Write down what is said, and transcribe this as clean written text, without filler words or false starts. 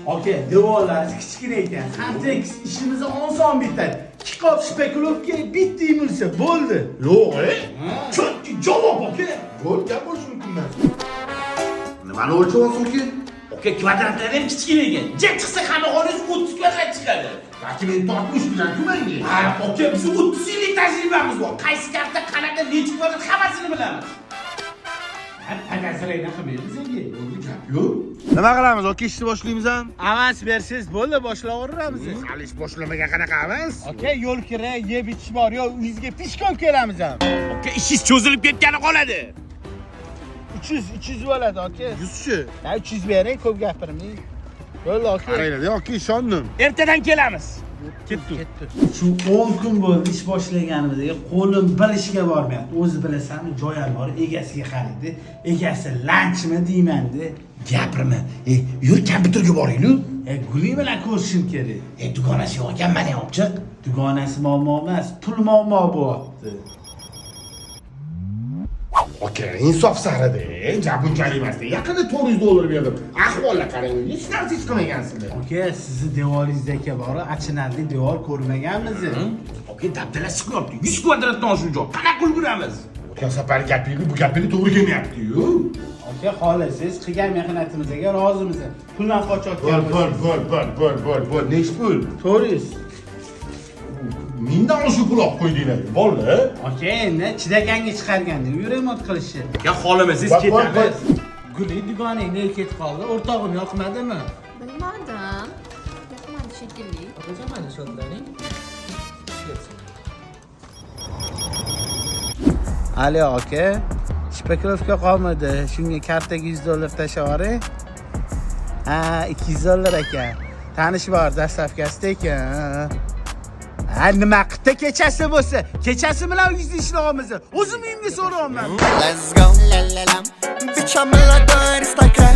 Aka, devorlar kichkina ekan. Kompleks ishimizni oson bitadi. 2 qop shpekulovka bitta emulsiya bo'ldi. Yo'q, Chotki javob aka. Bo'l, gap bo'lishi mumkin emas. Nimani o'lchavyapsiz uka? Aka, kvadratlari ham kichkina ekan. Ja chiqsa hamma xoningiz 30 kvadrat chiqadi. Balki men tortmish bilan kumanga. Ha, aka, biz 30 yillik tajribamiz bor. Qaysi karta qanaqa necha kvadrat hammasini bilamiz. Tagasiraydan qilmaymiz senga. Bo'ldi gap yo'q. Nima qilamiz? Oka ishni boshlaymiz ham. Avans bersiz, bo'ldi, boshlaveramiz. Hali ish boshlamagan qanaqa emas? Aka, yo'l kira, yeb ichish bor, yo uyingizga pishkon kelamiz ham. Aka, ishingiz cho'zilib ketgani qoladi. 300 bo'ladi aka. 100chi. Ha, 300 bering, ko'p gapirmang. Bo'ldi aka. Qaranglar, aka ishondim. Ertadan kelamiz. Ketdi. Shu 10 kun bo'ldi ish boshlaganimizga qo'lim bir ishga bormayapti. O'zi bilasanmi, joy ham bor, egasiga qaraydi. Egasi lanchmi deyman-da. Gapirma. Yur kompyuterga boringlar. Guli bilan ko'rishim kerak. Dugonasi yo'q ekan, mana olib chiq. Dugonasi muammo emas, pul muammo bo'lyapti. Aka, insof sarida. Bunchalik emas. Yaqinda $400 berdim. Ahvolga qarang. Hech narsa hech qilmagansizlar. Aka, sizni devoringizga bor, achinarli devor ko'rmaganmiz. Aka, dabdala siqyapti. 100 kvadratdan oshiq joy. Qanaqa ulguramiz? Aka, safar gapingiz bu gapingiz to'g'ri kelmayapti-yu. Aka, xohlasiz, qilgan mehnatimizga rozimiz. Puldan qochayotgan Bo'l. Nech pul? 400. Mendan oshiq pul olib qo'ydinglar. Bo'ldi. Aka, endi chidaganga chiqarganda yuremot qilishni. Aka, xohlamasangiz ketamiz. Guli dugoning nega ketib qoldi? O'rtog'im yoqmadimi? Bilmadim. Yoqmadi shekilli. Hocam mana shu otlarning. Ali aka, shpekulovka qolmadi. Shunga kartaga $100 tashlayvering. Ha, $200 ekan. Tanish bor, dastavkasida ekan. Ha, nima qildi kechasi bo'lsa? Kechasi bilan yuzni ishlaymiz. O'zim uyimga so'rayman. Let's go, la la la. Bitch, I'm a lot of Instagram.